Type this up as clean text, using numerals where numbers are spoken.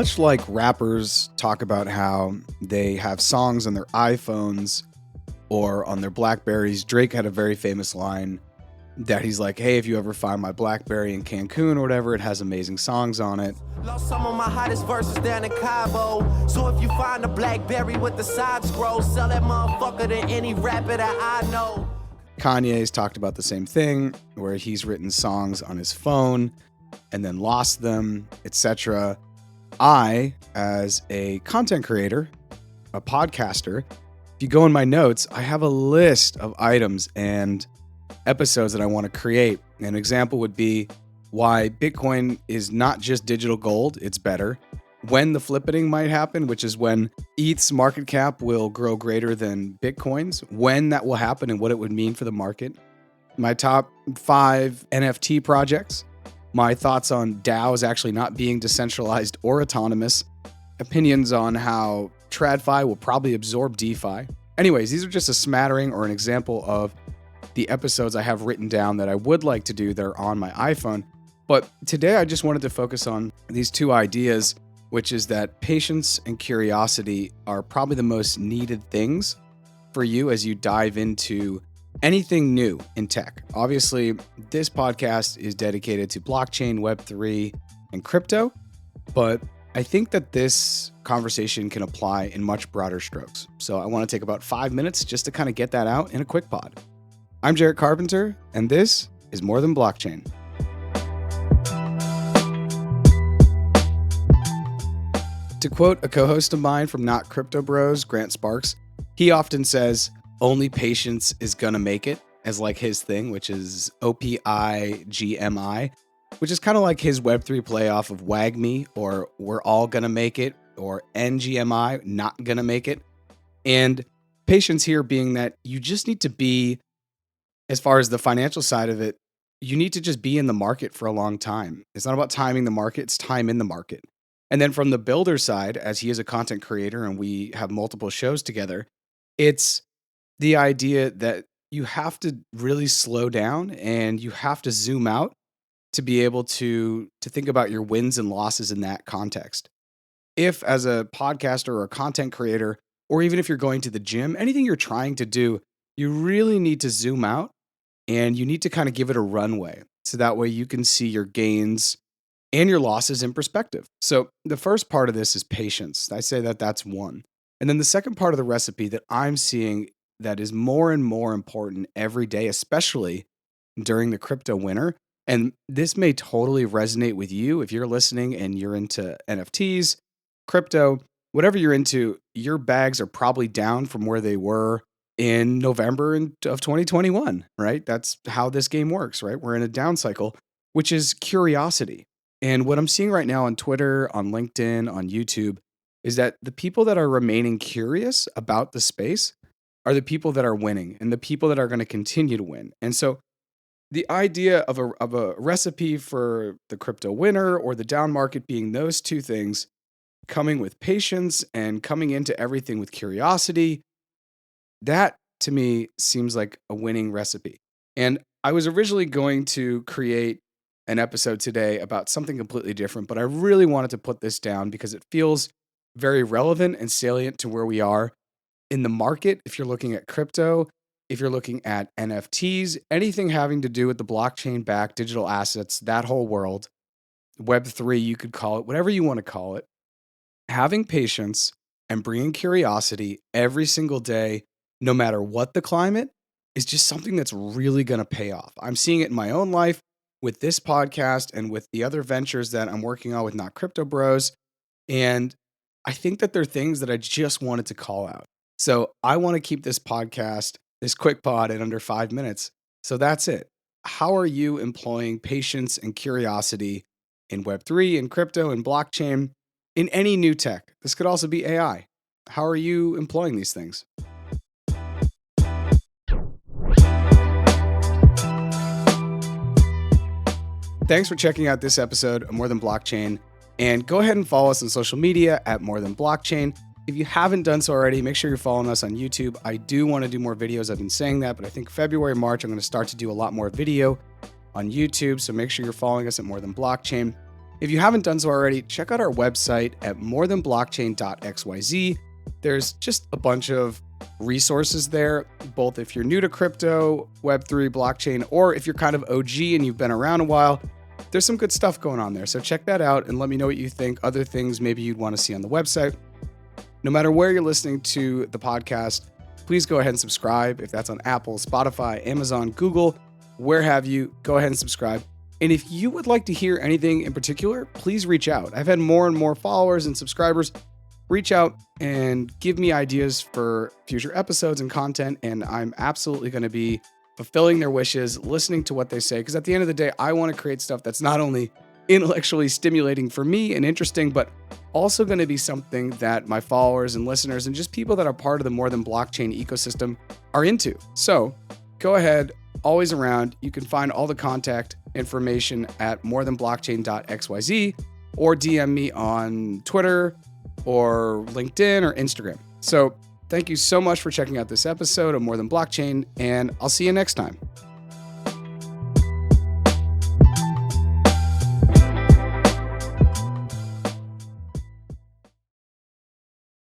Much like rappers talk about how they have songs on their iPhones or on their Blackberries, Drake had a very famous line that he's like, hey, if you ever find my Blackberry in Cancun or whatever, it has amazing songs on it. Lost some of my hottest verses down in Cabo. So if you find a Blackberry with the side scroll, sell that motherfucker to any rapper that I know. Kanye's talked about the same thing, where he's written songs on his phone and then lost them, etc. I, as a content creator, a podcaster, if you go in my notes, I have a list of items and episodes that I want to create. An example would be why Bitcoin is not just digital gold, it's better. When the flippening might happen, which is when ETH's market cap will grow greater than Bitcoin's, when that will happen and what it would mean for the market. My top 5 NFT projects. My thoughts on DAOs actually not being decentralized or autonomous. Opinions on how TradFi will probably absorb DeFi. Anyways, these are just a smattering or an example of the episodes I have written down that I would like to do that are on my iPhone. But today I just wanted to focus on these 2 ideas, which is that patience and curiosity are probably the most needed things for you as you dive into anything new in tech. Obviously, this podcast is dedicated to blockchain, Web3, and crypto, but I think that this conversation can apply in much broader strokes. So I want to take about 5 minutes just to kind of get that out in a quick pod. I'm Jarrett Carpenter, and this is More Than Blockchain. To quote a co-host of mine from Not Crypto Bros, Grant Sparks, he often says, only patience is gonna make it, as like his thing, which is OPIGMI, which is kind of like his Web3 playoff of WAGMI, or we're all gonna make it, or NGMI, not gonna make it. And patience here being that you just need to be, as far as the financial side of it, you need to just be in the market for a long time. It's not about timing the market, it's time in the market. And then from the builder side, as he is a content creator and we have multiple shows together, it's the idea that you have to really slow down and you have to zoom out to be able to think about your wins and losses in that context. If as a podcaster or a content creator, or even if you're going to the gym, anything you're trying to do, you really need to zoom out and you need to kind of give it a runway. So that way you can see your gains and your losses in perspective. So the first part of this is patience. I say that that's one. And then the second part of the recipe that I'm seeing that is more and more important every day, especially during the crypto winter, and this may totally resonate with you if you're listening and you're into NFTs, crypto, whatever you're into, your bags are probably down from where they were in November of 2021, right? That's how this game works, right? We're in a down cycle, which is curiosity. And what I'm seeing right now on Twitter, on LinkedIn, on YouTube, is that the people that are remaining curious about the space are the people that are winning and the people that are going to continue to win. And so the idea of a recipe for the crypto winner or the down market being those 2 things, coming with patience and coming into everything with curiosity, that to me seems like a winning recipe. And I was originally going to create an episode today about something completely different, but I really wanted to put this down because it feels very relevant and salient to where we are in the market. If you're looking at crypto, if you're looking at NFTs, anything having to do with the blockchain-backed digital assets, that whole world, Web3, you could call it, whatever you want to call it, having patience and bringing curiosity every single day, no matter what the climate, is just something that's really going to pay off. I'm seeing it in my own life with this podcast and with the other ventures that I'm working on with Not Crypto Bros. And I think that they're things that I just wanted to call out. So I want to keep this podcast, this quick pod, at under 5 minutes. So that's it. How are you employing patience and curiosity in Web3 and crypto and blockchain, in any new tech? This could also be AI. How are you employing these things? Thanks for checking out this episode of More Than Blockchain, and go ahead and follow us on social media at More Than Blockchain. If you haven't done so already, make sure you're following us on YouTube. I do want to do more videos. I've been saying that, but I think February, March, I'm going to start to do a lot more video on YouTube. So make sure you're following us at More Than Blockchain. If you haven't done so already, check out our website at morethanblockchain.xyz. There's just a bunch of resources there, both if you're new to crypto, Web3, blockchain, or if you're kind of OG and you've been around a while. There's some good stuff going on there. So check that out and let me know what you think, other things maybe you'd want to see on the website. No matter where you're listening to the podcast, please go ahead and subscribe. If that's on Apple, Spotify, Amazon, Google, where have you, go ahead and subscribe. And if you would like to hear anything in particular, please reach out. I've had more and more followers and subscribers. Reach out and give me ideas for future episodes and content, and I'm absolutely going to be fulfilling their wishes, listening to what they say, because at the end of the day, I want to create stuff that's not only intellectually stimulating for me and interesting, but also going to be something that my followers and listeners and just people that are part of the More Than Blockchain ecosystem are into. So go ahead, always around. You can find all the contact information at morethanblockchain.xyz or DM me on Twitter or LinkedIn or Instagram. So thank you so much for checking out this episode of More Than Blockchain, and I'll see you next time.